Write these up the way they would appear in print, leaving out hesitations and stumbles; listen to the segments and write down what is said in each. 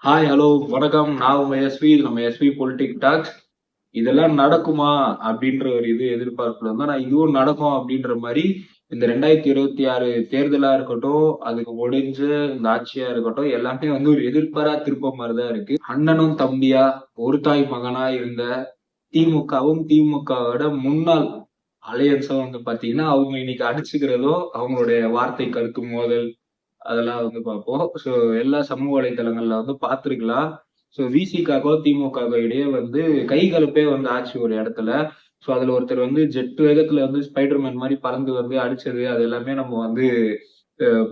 Hi, hello, வணக்கம். நான் உங்க எஸ்வி. இது நம்ம எஸ்வி பொலிட்டிக் டாக்ஸ். இதெல்லாம் நடக்குமா அப்படின்ற ஒரு எதிர்பார்ப்புல இருந்தா நான் இதுவும் நடக்கும் அப்படின்ற மாதிரி இந்த 2026 தேர்தலா இருக்கட்டும், அதுக்கு முடிஞ்ச இந்த ஆட்சியா இருக்கட்டும், எல்லாமே வந்து ஒரு எதிர்பாரா திருப்ப மாதிரிதான் இருக்கு. அண்ணனும் தம்பியா ஒரு தாய் மகனா இருந்த திமுகவும் திமுகவோட முன்னாள் அலையன்ஸும் வந்து பாத்தீங்கன்னா அவங்க இன்னைக்கு அடிச்சுக்கிறதோ அவங்களுடைய வார்த்தை கருத்து மோதல் அதெல்லாம் வந்து பார்ப்போம். ஸோ எல்லா சமூக வலைதளங்கள்ல வந்து பார்த்துருக்கலாம். ஸோ விசிகாக்கோ திமுகவோ இடையே வந்து கை கலப்பே வந்து ஆச்சு ஒரு இடத்துல. ஸோ அதுல ஒருத்தர் வந்து ஜெட் வேகத்துல வந்து ஸ்பைடர்மேன் மாதிரி பறந்து வந்து அடிச்சது அது எல்லாமே நம்ம வந்து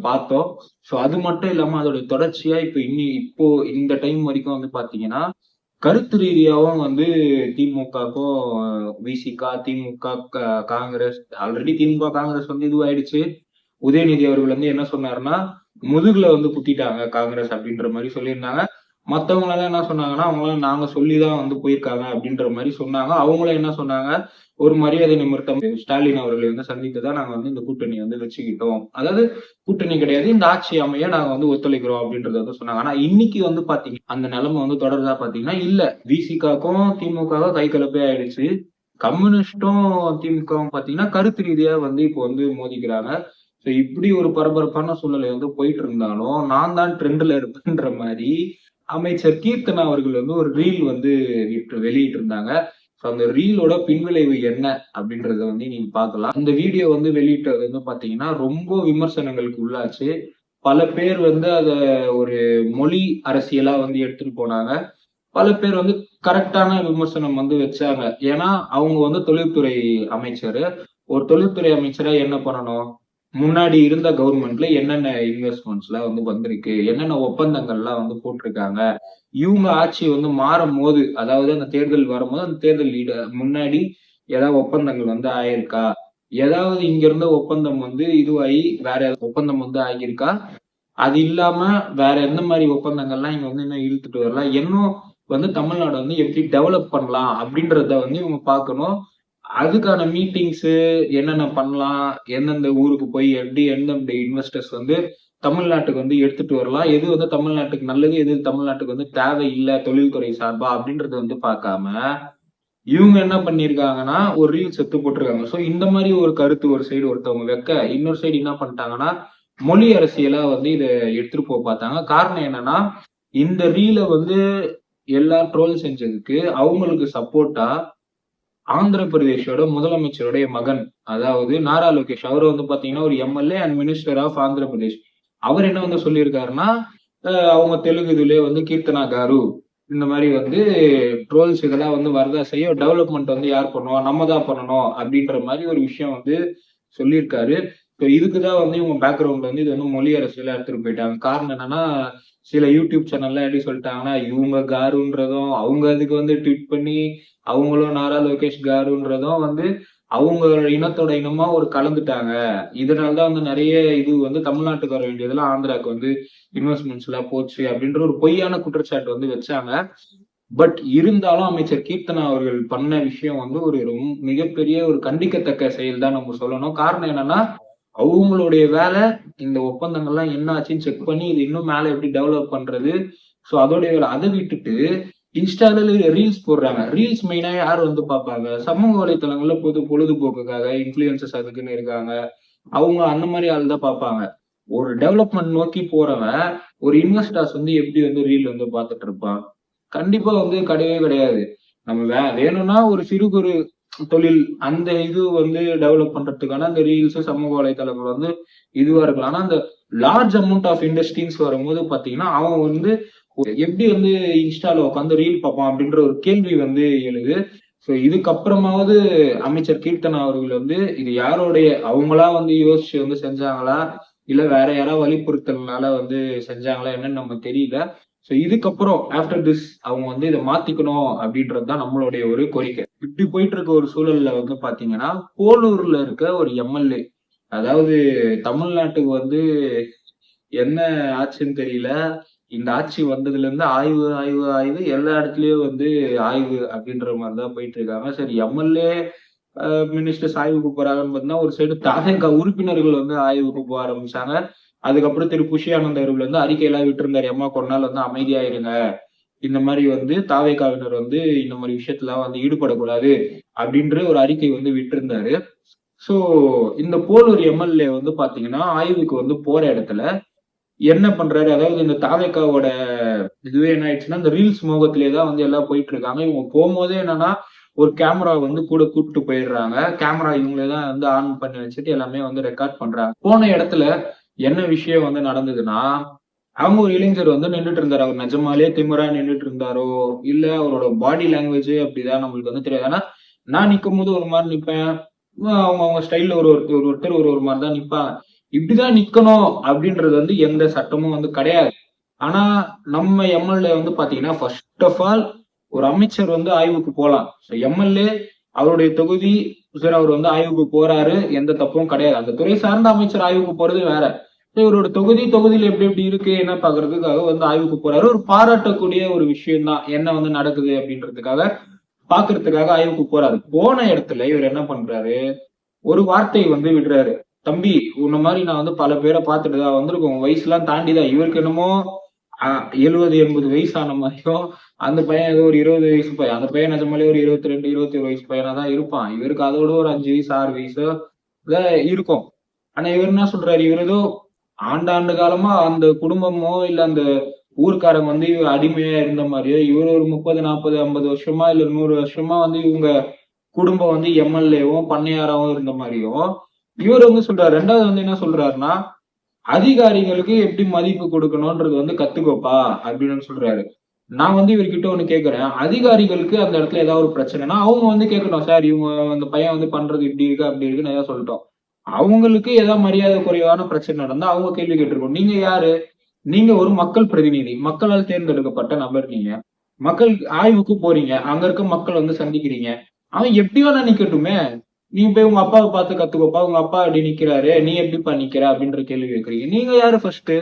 பார்த்தோம். ஸோ அது மட்டும் இல்லாம அதோட தொடர்ச்சியா இப்போ இந்த டைம் வரைக்கும் வந்து பாத்தீங்கன்னா கருத்து ரீதியாவும் வந்து திமுகக்கும் விசிகா திமுக காங்கிரஸ் ஆல்ரெடி திமுக காங்கிரஸ் வந்து இதுவாயிடுச்சு. உதயநிதி அவர்கள் வந்து என்ன சொன்னாருன்னா முதுகுல வந்து குத்திட்டாங்க காங்கிரஸ் அப்படின்ற மாதிரி சொல்லியிருந்தாங்க. மத்தவங்க எல்லாம் என்ன சொன்னாங்கன்னா அவங்களாம் நாங்க சொல்லிதான் வந்து போயிருக்காங்க அப்படின்ற மாதிரி சொன்னாங்க. அவங்களும் என்ன சொன்னாங்க, ஒரு மரியாதை நிமித்தம் ஸ்டாலின் அவர்களை வந்து சந்தித்துதான் நாங்க வந்து இந்த கூட்டணி வந்து வச்சுக்கிட்டோம். அதாவது கூட்டணி கிடையாது, இந்த ஆட்சி அமைய நாங்க வந்து ஒத்துழைக்கிறோம் அப்படின்றத வந்து சொன்னாங்க. ஆனா இன்னைக்கு வந்து பாத்தீங்கன்னா அந்த நிலைமை வந்து தொடர்றதா பாத்தீங்கன்னா இல்ல. விசிகாக்கும் திமுகவும் கை கலப்பே ஆயிடுச்சு. கம்யூனிஸ்டும் திமுகவும் பாத்தீங்கன்னா கருத்து ரீதியா வந்து இப்போ வந்து மோதிக்கிறாங்க. ஸோ இப்படி ஒரு பரபரப்பான சூழ்நிலை வந்து போயிட்டு இருந்தாலும் நான் தான் ட்ரெண்ட்ல இருப்பேன்ற மாதிரி அமைச்சர் கீர்த்தனா அவர்கள் வந்து ஒரு ரீல் வந்து வெளியிட்டு இருந்தாங்க. ஸோ அந்த ரீலோட பின்விளைவு என்ன அப்படின்றத வந்து நீங்க பார்க்கலாம். அந்த வீடியோ வந்து வெளியிட்டது வந்து பாத்தீங்கன்னா ரொம்ப விமர்சனங்களுக்கு உள்ளாச்சு. பல பேர் வந்து அத ஒரு மொழி அரசியலா வந்து எடுத்துட்டு போனாங்க. பல பேர் வந்து கரெக்டான விமர்சனம் வந்து வச்சாங்க. ஏன்னா அவங்க வந்து தொழில்துறை அமைச்சர். ஒரு தொழில்துறை அமைச்சரா என்ன பண்ணணும், முன்னாடி இருந்த கவர்மெண்ட்ல என்னென்ன இன்வெஸ்ட்மெண்ட்ஸ்லாம் வந்து வந்திருக்கு, என்னென்ன ஒப்பந்தங்கள்லாம் வந்து போட்டிருக்காங்க, இவங்க ஆட்சி வந்து மாறும் போது அதாவது அந்த தேர்தல் வரும்போது அந்த தேர்தல் முன்னாடி ஏதாவது ஒப்பந்தங்கள் வந்து ஆயிருக்கா, ஏதாவது இங்க இருந்த ஒப்பந்தம் வந்து இதுவாகி வேற ஏதாவது ஒப்பந்தம் வந்து ஆகியிருக்கா, அது இல்லாம வேற எந்த மாதிரி ஒப்பந்தங்கள்லாம் இங்க வந்து இன்னும் இழுத்துட்டு வரலாம், இன்னும் வந்து தமிழ்நாடு வந்து எப்படி டெவலப் பண்ணலாம் அப்படின்றத வந்து இவங்க பார்க்கணும். அதுக்கான மீட்டிங்ஸ் என்னென்ன பண்ணலாம், எந்தெந்த ஊருக்கு போய் எப்படி எந்தெந்த இன்வெஸ்டர்ஸ் வந்து தமிழ்நாட்டுக்கு வந்து எடுத்துட்டு வரலாம், எது வந்து தமிழ்நாட்டுக்கு நல்லது, எது தமிழ்நாட்டுக்கு வந்து தேவையில்லை தொழில்துறை சார்பா அப்படின்றத வந்து பார்க்காம இவங்க என்ன பண்ணிருக்காங்கன்னா ஒரு ரீல்ஸ் எடுத்து போட்டிருக்காங்க. ஸோ இந்த மாதிரி ஒரு கருத்து ஒரு சைடு ஒருத்தவங்க வைக்க, இன்னொரு சைடு என்ன பண்ணிட்டாங்கன்னா மொழி அரசியலா வந்து இதை எடுத்துட்டு போக பார்த்தாங்க. காரணம் என்னன்னா இந்த ரீலை வந்து எல்லா ட்ரோல் செஞ்சதுக்கு அவங்களுக்கு சப்போர்ட்டா ஆந்திர பிரதேஷோட முதலமைச்சருடைய மகன், அதாவது நாரா லோகேஷ் அவர் வந்து பாத்தீங்கன்னா ஒரு MLA and minister of Andhra Pradesh. அவர் என்ன வந்து சொல்லியிருக்காருன்னா அவங்க தெலுங்குதுலயே வந்து கீர்த்தனா காரு இந்த மாதிரி வந்து ட்ரோல்ஸ் இதெல்லாம் வந்து வரதா செய்யும், டெவலப்மெண்ட் வந்து யார் பண்ணுவா, நம்ம தான் பண்ணணும் அப்படின்ற மாதிரி ஒரு விஷயம் வந்து சொல்லியிருக்காரு. ஸோ இதுக்குதான் வந்து இவங்க பேக்ரவுண்ட்ல வந்து இது வந்து மொழி அரசியலா எடுத்துட்டு போயிட்டாங்க. காரணம் என்னன்னா சில யூடியூப் சேனல்ல எப்படி சொல்லிட்டாங்கன்னா இவங்க காருன்றதும் அவங்க அதுக்கு வந்து ட்வீட் பண்ணி அவங்களும் நாரா லோகேஷ் காருன்றதும் வந்து அவங்க இனத்தோட இனமா ஒரு கலந்துட்டாங்க. இதனாலதான் வந்து நிறைய இது வந்து தமிழ்நாட்டுக்கு வர வேண்டியதெல்லாம் ஆந்திராவுக்கு வந்து இன்வெஸ்ட்மெண்ட்ஸ் எல்லாம் போச்சு அப்படின்ற ஒரு பொய்யான குற்றச்சாட்டு வந்து வச்சாங்க. பட் இருந்தாலும் அமைச்சர் கீர்த்தனா அவர்கள் பண்ண விஷயம் வந்து ஒரு ரொம்ப மிகப்பெரிய ஒரு கண்டிக்கத்தக்க செயல் தான் நம்ம சொல்லணும். காரணம் என்னன்னா அவங்களுடைய வேலை இந்த ஒப்பந்தங்கள்லாம் என்ன ஆச்சுன்னு செக் பண்ணி இது இன்னும் மேல எப்படி டெவலப் பண்றது. ஸோ அதோடைய வேலை. அதை விட்டுட்டு இன்ஸ்டால ரீல்ஸ் போடுறாங்க. ரீல்ஸ் மெயினா யார் வந்து பார்ப்பாங்க, சமூக வலைத்தளங்கள்ல பொழுதுபோக்குக்காக இன்ஃபுளுசர்ஸ் அதுக்குன்னு இருக்காங்க. அவங்க அந்த மாதிரி ஆள் தான் பார்ப்பாங்க. ஒரு டெவலப்மெண்ட் நோக்கி போறவன் ஒரு இன்வெஸ்டர்ஸ் வந்து எப்படி வந்து ரீல் வந்து பார்த்துட்டு இருப்பான்? கண்டிப்பா வந்து கிடையவே கிடையாது. நம்ம வேணும்னா ஒரு சிறு குறு தொழில் அந்த இது வந்து டெவலப் பண்றதுக்கான அந்த ரீல்ஸ் சமூக வலைத்தளங்கள் வந்து இதுவா இருக்கலாம். ஆனா அந்த லார்ஜ் அமௌண்ட் ஆஃப் இண்டஸ்ட்ரிஸ் வரும்போது பாத்தீங்கன்னா அவன் வந்து எப்படி வந்து இன்ஸ்டால உட்காந்து ரீல் பார்ப்பான் அப்படின்ற ஒரு கேள்வி வந்து எழுது. ஸோ இதுக்கப்புறமாவது அமைச்சர் கீர்த்தனா அவர்கள் வந்து இது யாரோடைய அவங்களா வந்து யோசிச்சு வந்து செஞ்சாங்களா, இல்ல வேற யாராவது வலியுறுத்தல்னால வந்து செஞ்சாங்களா என்னன்னு நம்ம தெரியல. ஸோ இதுக்கப்புறம் ஆஃப்டர் திஸ் அவங்க வந்து இதை மாத்திக்கணும் அப்படின்றது தான் நம்மளுடைய ஒரு கோரிக்கை. இப்படி போயிட்டு இருக்க ஒரு சூழல்ல வந்து பாத்தீங்கன்னா போலூர்ல இருக்க ஒரு எம்எல்ஏ, அதாவது தமிழ்நாட்டுக்கு வந்து என்ன ஆச்சுன்னு தெரியல, இந்த ஆட்சி வந்ததுல இருந்து ஆய்வு ஆய்வு ஆய்வு எல்லா இடத்துலயும் வந்து ஆய்வு அப்படின்ற மாதிரிதான் போயிட்டு இருக்காங்க. சரி எம்எல்ஏ மினிஸ்டர்ஸ் ஆய்வுக்கு போறாங்கன்னு பார்த்தீங்கன்னா ஒரு சைடு தாவேகா உறுப்பினர்கள் வந்து ஆய்வுக்கு போக ஆரம்பிச்சாங்க. அதுக்கப்புறம் திரு புஷி ஆனந்த் அவர்கள் வந்து அறிக்கையெல்லாம் விட்டுருந்தாரு, அம்மா கொஞ்ச நாள் வந்து அமைதியாயிருங்க, இந்த மாதிரி வந்து தாவேகாவினர் வந்து இந்த மாதிரி விஷயத்துல வந்து ஈடுபடக்கூடாது அப்படின்ற ஒரு அறிக்கை வந்து விட்டிருந்தாரு. சோ இந்த போலூர் எம்எல்ஏ வந்து பாத்தீங்கன்னா ஆய்வுக்கு வந்து போற இடத்துல என்ன பண்றாரு, அதாவது இந்த தாவேகாவோட இதுவே என்ன ஆயிடுச்சுன்னா இந்த ரீல்ஸ் மோகத்திலேதான் வந்து எல்லாம் போயிட்டு இருக்காங்க. இவங்க போகும்போதே என்னன்னா ஒரு கேமரா வந்து கூட கூப்பிட்டு போயிடுறாங்க. கேமரா இவங்களே தான் வந்து ஆன் பண்ணி வச்சுட்டு எல்லாமே வந்து ரெக்கார்ட் பண்றாங்க. போன இடத்துல என்ன விஷயம் வந்து நடந்ததுன்னா, அவங்க ஒரு இளைஞர் வந்து நின்றுட்டு இருந்தாரு. அவர் நிஜமாலே திமிரா நின்றுட்டு இருந்தாரோ இல்ல அவரோட பாடி லாங்குவேஜ் அப்படிதான் நம்மளுக்கு வந்து தெரியாது. ஆனா நான் நிக்கும் போது ஒரு மாதிரி நிப்பேன், அவங்க அவங்க ஸ்டைல்ல ஒருத்தர் ஒரு ஒரு மாதிரி தான் நிப்பாங்க. இப்படிதான் நிக்கணும் அப்படின்றது வந்து எந்த சட்டமும் வந்து கிடையாது. ஆனா நம்ம எம்எல்ஏ வந்து பாத்தீங்கன்னா ஃபர்ஸ்ட் ஆஃப் ஆல் ஒரு அமைச்சர் வந்து ஆய்வுக்கு போலாம். எம்எல்ஏ அவருடைய தொகுதி சரி அவர் வந்து ஆய்வுக்கு போறாரு, எந்த தப்பும் கிடையாது. அந்த துறை சார்ந்த அமைச்சர் ஆய்வுக்கு போறது வேற. இவரோட தொகுதியில எப்படி எப்படி இருக்கு என்ன பாக்குறதுக்காக வந்து ஆய்வுக்கு போறாரு. ஒரு பாராட்டக்கூடிய ஒரு விஷயம் தான் என்ன வந்து நடக்குது அப்படின்றதுக்காக பாக்குறதுக்காக ஆய்வுக்கு போறாரு. போன இடத்துல இவர் என்ன பண்றாரு, ஒரு வார்த்தை வந்து விடுறாரு, தம்பி உன்ன மாதிரி நான் வந்து பல பேரை பார்த்துட்டு தான் வந்திருக்கோம், வயசு எல்லாம் தாண்டிதான். இவருக்கு என்னமோ 70-80 வயசு ஆன மாதிரியும், அந்த பையன் ஏதோ ஒரு 20 வயசு பையன், அந்த பையன் நிஜமாலே ஒரு 22-21 வயசு பையனா தான் இருப்பான். இவருக்கு அதோட ஒரு 5 வயசு 6 வயசு இருக்கும். ஆனா இவர் என்ன சொல்றாரு, இவர் ஏதோ ஆண்டாண்டு காலமா அந்த குடும்பமோ இல்ல அந்த ஊர்க்காரங்க வந்து இவர் அடிமையா இருந்த மாதிரியோ, இவர் ஒரு 30-40-50 வருஷமா இல்ல 100 வருஷமா வந்து இவங்க குடும்பம் வந்து எம்எல்ஏவும் பண்ணையாராவும் இருந்த மாதிரியும் இவர் வந்து சொல்றாரு. ரெண்டாவது வந்து என்ன சொல்றாருன்னா, அதிகாரிகளுக்கு எப்படி மதிப்பு கொடுக்கணும்ன்றது வந்து கத்துக்கோப்பா அப்படின்னு சொல்றாரு. நான் வந்து இவர்கிட்ட ஒண்ணு கேக்குறேன், அதிகாரிகளுக்கு அந்த இடத்துல ஏதாவது ஒரு பிரச்சனைனா அவங்க வந்து கேட்கட்டும், சார் இவங்க அந்த பையன் வந்து பண்றது இப்படி இருக்கு அப்படி இருக்குன்னு ஏதாவது சொல்லிட்டோம். அவங்களுக்கு ஏதாவது மரியாதை குறைவான பிரச்சனை நடந்தா அவங்க கேள்வி கேட்டிருக்கோம். நீங்க யாரு? நீங்க ஒரு மக்கள் பிரதிநிதி, மக்களால் தேர்ந்தெடுக்கப்பட்ட நபர். நீங்க மக்கள் ஆய்வுக்கு போறீங்க, அங்க இருக்க மக்கள் வந்து சந்திக்கிறீங்க. அவன் எப்படி வேணா நிக்கட்டுமே, நீ போய் உங்க அப்பாவை பார்த்து கத்துக்கோப்பா, உங்க அப்பா அப்படி நிக்கிறாரு நீ எப்படிப்பா நிக்கிற அப்படின்ற கேள்வி கேட்கறீங்க. நீங்க யாரு ஃபர்ஸ்ட்?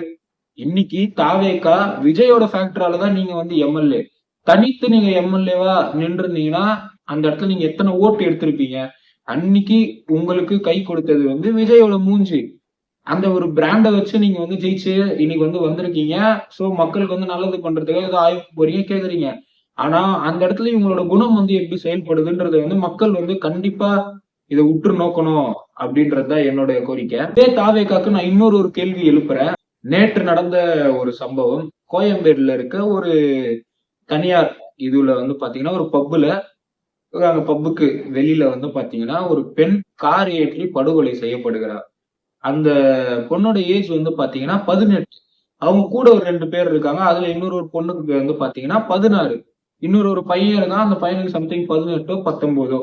இன்னைக்கு தாவேகா விஜயோட ஃபேக்டராலதான் நீங்க வந்து எம்எல்ஏ. தனித்து நீங்க எம்எல்ஏவா நின்று இருந்தீங்கன்னா அந்த இடத்துல நீங்க எத்தனை ஓட்டு எடுத்திருப்பீங்க? அன்னைக்கு உங்களுக்கு கை கொடுத்தது வந்து விஜயோட மூஞ்சி. அந்த ஒரு பிராண்டை வச்சு நீங்க வந்து ஜெயிச்சு இன்னைக்கு வந்து வந்திருக்கீங்க. சோ மக்களுக்கு வந்து நல்லது பண்றதுக்காக ஏதோ ஆய்வுக்கு போறீங்க கேக்குறீங்க. ஆனா அந்த இடத்துல இவங்களோட குணம் வந்து எப்படி செயல்படுதுன்றது வந்து மக்கள் வந்து கண்டிப்பா இதை உற்று நோக்கணும் அப்படின்றதுதான் என்னுடைய கோரிக்கை. இதே தாவேகாக்கு நான் இன்னொரு ஒரு கேள்வி எழுப்புறேன். நேற்று நடந்த ஒரு சம்பவம், கோயம்பேடுல இருக்க ஒரு தனியார் இதுல வந்து பாத்தீங்கன்னா ஒரு பப்புல, அந்த பப்புக்கு வெளியில வந்து பாத்தீங்கன்னா ஒரு பெண் கார் ஏற்றி படுகொலை செய்யப்படுகிறார். அந்த பொண்ணோட ஏஜ் வந்து பாத்தீங்கன்னா 18. அவங்க கூட ஒரு 2 பேர் இருக்காங்க. அதுல இன்னொரு ஒரு பொண்ணுக்கு வந்து பாத்தீங்கன்னா 16. இன்னொரு ஒரு பையன் இருக்கான். அந்த பையனுக்கு சம்திங் 18ஓ 19ஓ.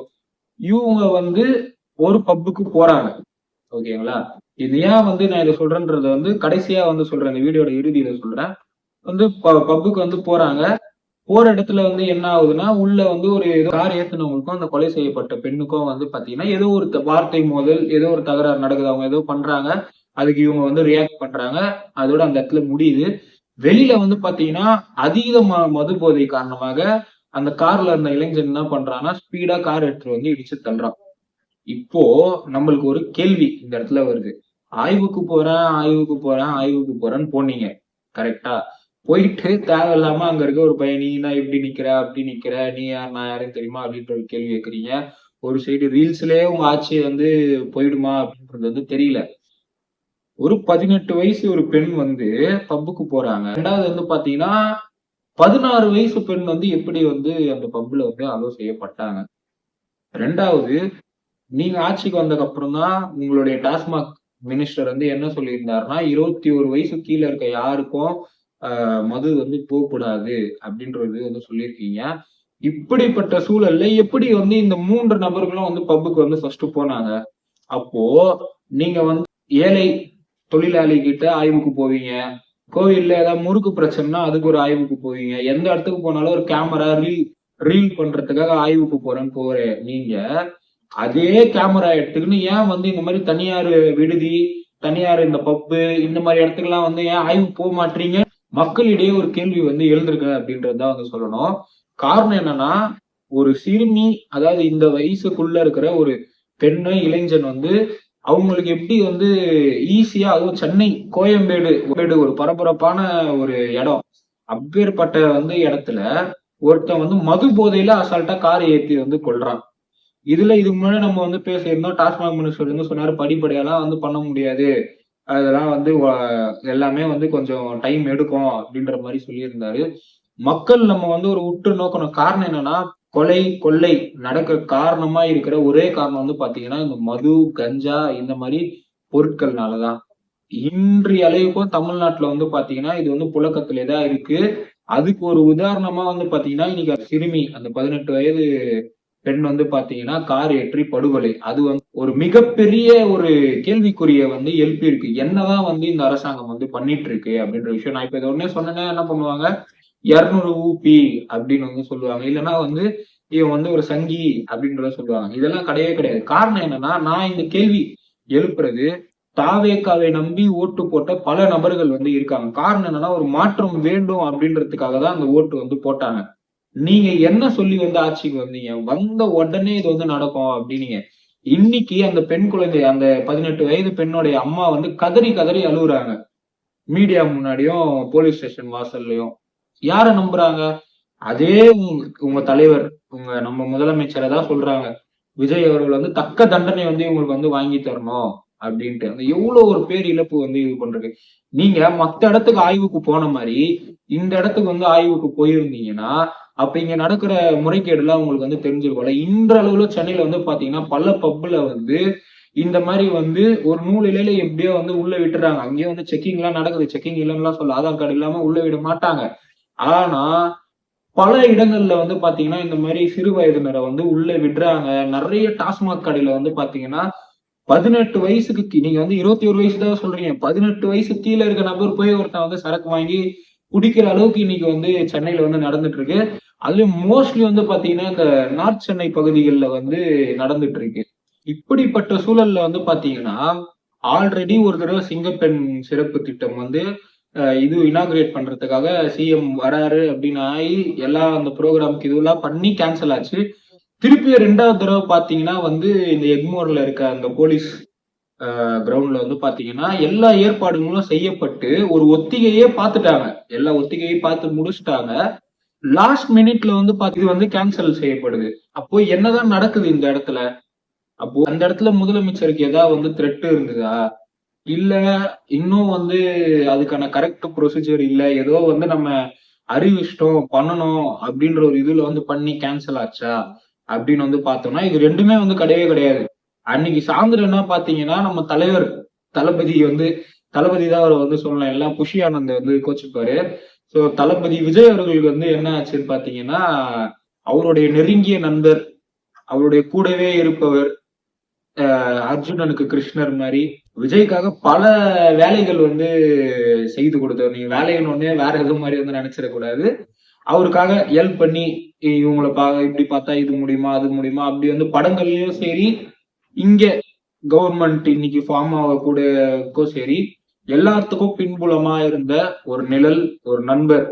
இவங்க வந்து ஒரு பப்புக்கு போறாங்க. ஓகேங்களா? இது ஏன் வந்து நான் இதை சொல்றேன்றத வந்து கடைசியா வந்து சொல்றேன். இந்த வீடியோட இறுதியில சொல்றேன். வந்து பப்புக்கு வந்து போறாங்க. போற இடத்துல வந்து என்ன ஆகுதுன்னா, உள்ள வந்து ஒரு ஏதோ கார் ஏத்துனவங்களுக்கும் அந்த கொலை செய்யப்பட்ட பெண்ணுக்கும் வந்து பாத்தீங்கன்னா ஏதோ ஒரு வார்த்தை மோதல், ஏதோ ஒரு தகராறு நடக்குது. அவங்க ஏதோ பண்றாங்க. அதுக்கு இவங்க வந்து ரியாக்ட் பண்றாங்க. அதோட அந்த இடத்துல முடியுது. வெளியில வந்து பாத்தீங்கன்னா அதீத மது போதை காரணமாக அந்த கார்ல இருந்த இளைஞன் என்ன பண்றான்னா ஸ்பீடா கார் எடுத்துட்டு வந்து இடிச்சு தள்ளுறான். இப்போ நம்மளுக்கு ஒரு கேள்வி இந்த இடத்துல வருது. ஆய்வுக்கு போறேன்னு போனீங்க, கரெக்டா? போயிட்டு தேவையில்லாம அங்க இருக்க ஒரு பையன், நீ என்ன இப்படி நிக்கிற அப்படி நிக்கிற, நீ யார் நான் யாருன்னு தெரியுமா அப்படின்ற ஒரு கேள்வி கேட்கறீங்க. ஒரு சைடு ரீல்ஸ்லயே உங்க ஆட்சி வந்து போயிடுமா அப்படின்றது வந்து தெரியல. ஒரு 18 வயசு ஒரு பெண் வந்து பப்புக்கு போறாங்க. ரெண்டாவது வந்து பாத்தீங்கன்னா 16 வயசு பெண் வந்து எப்படி வந்து அந்த பப்ல வந்து அலோ செய்யப்பட்டாங்க. ரெண்டாவது, நீங்க ஆட்சிக்கு வந்ததுக்கு அப்புறம் தான் உங்களுடைய டாஸ்மாக் மினிஸ்டர் வந்து என்ன சொல்லியிருந்தாருன்னா 21 வயசு கீழே இருக்க யாருக்கும் மது வந்து போகக்கூடாது அப்படின்றது வந்து சொல்லியிருக்கீங்க. இப்படிப்பட்ட சூழல்ல எப்படி வந்து இந்த 3 நபர்களும் வந்து பப்புக்கு வந்து ஃபர்ஸ்ட் போனாங்க? அப்போ நீங்க வந்து ஏழை தொழிலாளி கிட்ட ஆய்வுக்கு போவீங்க. கோவில்ல ஏதாவது முறுக்கு பிரச்சனைனா அதுக்கு ஒரு ஆய்வுக்கு போவீங்க. எந்த இடத்துக்கு போனாலும் ஒரு கேமரா ரீல் பண்றதுக்காக ஆய்வுக்கு போறேன்னு நீங்க அதே கேமரா எடுத்துக்கின்னு ஏன் வந்து இந்த மாதிரி தனியார் விடுதி, தனியார் இந்த பப்பு இந்த மாதிரி இடத்துக்குலாம் வந்து ஏன் ஆய்வுக்கு போக மாட்டீங்க? மக்களிடையே ஒரு கேள்வி வந்து எழுந்திருக்கு அப்படின்றதுதான் வந்து சொல்லணும். காரணம் என்னன்னா, ஒரு சிறுமி, அதாவது இந்த வயசுக்குள்ள இருக்கிற ஒரு பெண்ணு இளைஞன் வந்து அவங்களுக்கு எப்படி வந்து ஈஸியா, அதுவும் சென்னை கோயம்பேடு ஒரு பரபரப்பான ஒரு இடம். அப்பேற்பட்ட வந்து இடத்துல ஒருத்தன் வந்து மது போதையில அசால்ட்டா காரை ஏத்தி வந்து கொல்றான். இதுக்கு முன்னாடி நம்ம வந்து பேசியிருந்தோம். டாஸ்மாக் மினிஸ்டர் வந்து சொன்னாரு, படிப்படியாலாம் வந்து பண்ண முடியாது, அதெல்லாம் வந்து எல்லாமே வந்து கொஞ்சம் டைம் எடுக்கும் அப்படின்ற மாதிரி சொல்லியிருந்தாரு. மக்கள் நம்ம வந்து ஒரு உற்று நோக்கணும். காரணம் என்னன்னா, கொலை கொள்ளை நடக்க காரணமா இருக்கிற ஒரே காரணம் வந்து பாத்தீங்கன்னா இந்த மது, கஞ்சா இந்த மாதிரி பொருட்கள்னாலதான். இன்றைய அளவுக்கும் தமிழ்நாட்டுல வந்து பாத்தீங்கன்னா இது வந்து புழக்கத்திலேதான் இருக்கு. அதுக்கு ஒரு உதாரணமா வந்து பாத்தீங்கன்னா இன்னைக்கு அந்த சிறுமி, அந்த 18 வயது பெண் வந்து பாத்தீங்கன்னா கார் ஏற்றி படுகொலை. அது வந்து ஒரு மிகப்பெரிய ஒரு கேள்விக்குறிய வந்து எழுப்பி இருக்கு. என்னதான் வந்து இந்த அரசாங்கம் வந்து பண்ணிட்டு இருக்கு அப்படின்ற விஷயம். நான் இப்ப இதை உடனே சொன்னேன்னா என்ன பண்ணுவாங்க, 200 ஊபி அப்படின்னு வந்து சொல்லுவாங்க. இல்லைன்னா வந்து இவன் வந்து ஒரு சங்கி அப்படின்றத சொல்லுவாங்க. இதெல்லாம் கிடையவே கிடையாது. காரணம் என்னன்னா, நான் இந்த கேள்வி எழுப்புறது, தாவேக்காவை நம்பி ஓட்டு போட்ட பல நபர்கள் வந்து இருக்காங்க. காரணம் என்னன்னா, ஒரு மாற்றம் வேண்டும் அப்படின்றதுக்காக தான் அந்த ஓட்டு வந்து போட்டாங்க. நீங்க என்ன சொல்லி வந்து ஆட்சிக்கு வந்தீங்க? வந்த உடனே இது வந்து நடக்கும் அப்படின்னீங்க. இன்னைக்கு அந்த பெண் குழந்தை, அந்த 18 வயது பெண்ணுடைய அம்மா வந்து கதறி கதறி அழுகுறாங்க. மீடியா முன்னாடியும் போலீஸ் ஸ்டேஷன் வாசல்லயும். யார நம்புறாங்க? அதே உங்க தலைவர், நம்ம முதலமைச்சரை தான் சொல்றாங்க. விஜய் அவர்கள் வந்து தக்க தண்டனை வந்து இவங்களுக்கு வந்து வாங்கி தரணும் அப்படின்ட்டு. அந்த எவ்வளவு ஒரு பேர் இழப்பு வந்து இது பண்றது. நீங்க மத்த இடத்துக்கு ஆய்வுக்கு போன மாதிரி இந்த இடத்துக்கு வந்து ஆய்வுக்கு போயிருந்தீங்கன்னா, அப்ப இங்க நடக்கிற முறைகேடு எல்லாம் உங்களுக்கு வந்து தெரிஞ்சிருக்கும்ல. இன்றளவுல சென்னையில வந்து பாத்தீங்கன்னா பல பப்ல வந்து இந்த மாதிரி வந்து ஒரு நூலிலையில எப்படியோ வந்து உள்ள விட்டுறாங்க. அங்கேயே வந்து செக்கிங் எல்லாம் நடக்குது. செக்கிங் இல்லைன்னா சொல்ல, ஆதார் கார்டு இல்லாம உள்ள விட மாட்டாங்க. ஆனா பல இடங்கள்ல வந்து பாத்தீங்கன்னா இந்த மாதிரி சிறு வயதினரை வந்து உள்ள விடுறாங்க. நிறைய டாஸ்மாக் கடையில வந்து பாத்தீங்கன்னா 18 வயசுக்கு நீங்க வந்து 21 வயசு தான் சொல்றீங்க. 18 வயசு கீழே இருக்க நபர் போய் ஒருத்தன் வந்து சரக்கு வாங்கி குடிக்கிற அளவுக்கு இன்னைக்கு வந்து சென்னையில வந்து நடந்துட்டு இருக்கு. அதுலயும் மோஸ்ட்லி வந்து பாத்தீங்கன்னா இந்த நார்த் சென்னை பகுதிகளில் வந்து நடந்துட்டு இருக்கு. இப்படிப்பட்ட சூழல்ல வந்து பாத்தீங்கன்னா ஆல்ரெடி ஒரு தடவை சிங்கப்பெண் சிறப்பு திட்டம் வந்து இது இனாகிரேட் பண்றதுக்காக சிஎம் வராரு அப்படின்னு ஆகி எல்லாம் அந்த ப்ரோக்ராம்க்கு இதுவெல்லாம் பண்ணி கேன்சல் ஆச்சு. திருப்பியும் 2வது தடவை பாத்தீங்கன்னா வந்து இந்த எக்மோர்ல இருக்க அந்த போலீஸ் கிரவுண்ட்ல வந்து பாத்தீங்கன்னா எல்லா ஏற்பாடுகளும் செய்யப்பட்டு ஒரு ஒத்திகையே பார்த்துட்டாங்க. எல்லா ஒத்திகையும் பார்த்து முடிச்சுட்டாங்க. லாஸ்ட் மினிட்ல வந்து இது வந்து கேன்சல் செய்யப்படுது. அப்போ என்னதான் நடக்குது இந்த இடத்துல? அப்போ அந்த இடத்துல முதலமைச்சருக்கு ஏதாவது வந்து த்ரெட் இருந்ததா? இல்ல இன்னும் வந்து அதுக்கான கரெக்ட் ப்ரொசீஜர் இல்ல, ஏதோ வந்து நம்ம அறிவிச்சிட்டோம் பண்ணணும் அப்படின்ற ஒரு இதுல வந்து பண்ணி கேன்சல் ஆச்சா அப்படின்னு வந்து பார்த்தோம்னா இது ரெண்டுமே வந்து கிடையவே கிடையாது. அன்னைக்கு சாயந்தரம் என்ன பாத்தீங்கன்னா நம்ம தலைவர் தளபதி தான் அவரை வந்து சொல்லலாம், எல்லாம் புஷி ஆனந்த் வந்து கோச்சுப்பாரு. சோ தளபதி விஜய் அவர்களுக்கு வந்து என்ன ஆச்சுன்னு பாத்தீங்கன்னா, அவருடைய நெருங்கிய நண்பர், அவருடைய கூடவே இருப்பவர், அர்ஜுனனுக்கு கிருஷ்ணர் மாதிரி விஜய்க்காக பல வேலைகள் வந்து செய்து கொடுத்தவர். நீங்க வேலைன்னு வேற எதுவும் மாதிரி வந்து நினைச்சிடக்கூடாது. அவருக்காக ஹெல்ப் பண்ணி இவங்களை இப்படி பார்த்தா இது முடியுமா அது முடியுமா அப்படி வந்து படங்கள்லயும் சரி, இங்க கவர்மெண்ட் இன்னைக்கு ஃபார்ம் ஆகக்கூடக்கும் சரி, எல்லாத்துக்கும் பின்புலமா இருந்த ஒரு நிழல், ஒரு நண்பர்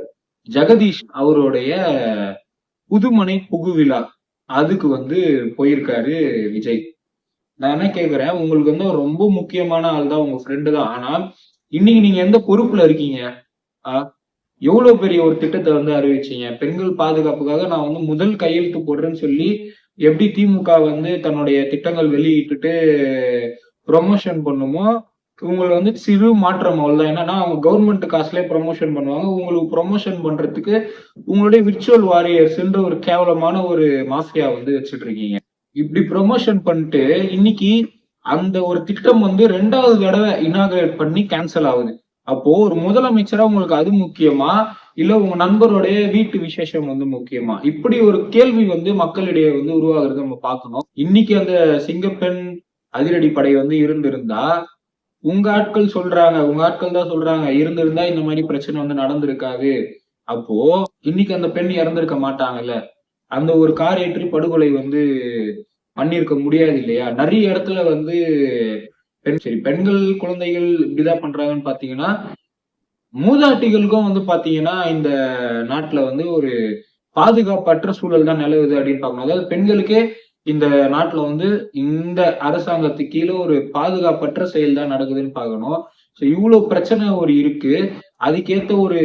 ஜெகதீஷ் அவருடைய புதுமனை புகுவிழா அதுக்கு வந்து போயிருக்காரு விஜய். நான் என்ன கேக்குறேன், உங்களுக்கு வந்து ரொம்ப முக்கியமான ஆள் தான், உங்க ஃப்ரெண்டு தான். ஆனா இன்னைக்கு நீங்க எந்த பொறுப்புல இருக்கீங்க? எவ்வளவு பெரிய ஒரு திட்டத்தை வந்து அறிவிச்சீங்க. பெண்கள் பாதுகாப்புக்காக நான் வந்து முதல் கையெழுத்து போடுறேன்னு சொல்லி எப்படி திமுக வந்து தன்னுடைய திட்டங்கள் வெளியிட்டுட்டு ப்ரொமோஷன் பண்ணுமோ, உங்களை வந்து சிறு மாற்றம் அவ்வளவுதான். என்னன்னா அவங்க கவர்மெண்ட் காசுலயே ப்ரொமோஷன் பண்ணுவாங்க. உங்களுக்கு ப்ரொமோஷன் பண்றதுக்கு உங்களுடைய விர்ச்சுவல் வாரியர்ஸ்ன்ற ஒரு கேவலமான ஒரு மாஃபியா வந்து வச்சுட்டு இருக்கீங்க. இப்படி ப்ரொமோஷன் பண்ணிட்டு இன்னைக்கு அந்த ஒரு திட்டம் வந்து 2வது தடவை இனாகிரேட் பண்ணி கேன்சல் ஆகுது. அப்போ ஒரு முதலமைச்சரா உங்களுக்கு அது முக்கியமா, இல்ல உங்க நண்பருடைய வீட்டு விசேஷம் வந்து முக்கியமா? இப்படி ஒரு கேள்வி வந்து மக்களிடையே வந்து உருவாகுறத நம்ம பார்க்கணும். இன்னைக்கு அந்த சிங்கப்பெண் அதிரடி படை வந்து இருந்திருந்தா, உங்க ஆட்கள் தான் சொல்றாங்க இருந்திருந்தா இந்த மாதிரி பிரச்சனை வந்து நடந்திருக்காது. அப்போ இன்னைக்கு அந்த பெண் இறந்திருக்க மாட்டாங்கல்ல. அந்த ஒரு கார் ஏற்றி படுகொலை வந்து பண்ணிருக்க முடியாது இல்லையா? நிறைய இடத்துல வந்து பெண்கள் குழந்தைகள் இப்படிதான் பண்றாங்கன்னு பாத்தீங்கன்னா, மூதாட்டிகளுக்கும் வந்து பாத்தீங்கன்னா இந்த நாட்டுல வந்து ஒரு பாதுகாப்பற்ற சூழல் தான் நிலவுது அப்படின்னு பார்க்கணும். அதாவது பெண்களுக்கே இந்த நாட்டுல வந்து இந்த அரசாங்கத்துக்கு கீழே ஒரு பாதுகாப்பற்ற செயல் தான் நடக்குதுன்னு பார்க்கணும். ஸோ இவ்வளவு பிரச்சனை ஒரு இருக்கு. அதுக்கேத்த ஒரு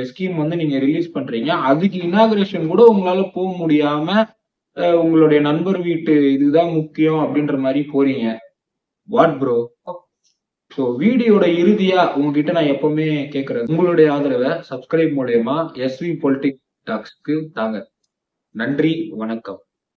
ஸ்கீம் வந்து நீங்க ரிலீஸ் பண்றீங்க. அதுக்கு இனாகரேஷன் கூட உங்களால போக முடியாம உங்களுடைய நண்பர் வீட்டு இதுதான் முக்கியம் அப்படின்ற மாதிரி போறீங்க. What bro? ஸோ வீடியோட இறுதியா உங்ககிட்ட நான் எப்பவுமே கேட்கறது, உங்களுடைய ஆதரவை சப்ஸ்கிரைப் மூலயமா எஸ்வி பொலிட்டிக் டாக்ஸ்க்கு தாங்க. நன்றி, வணக்கம்.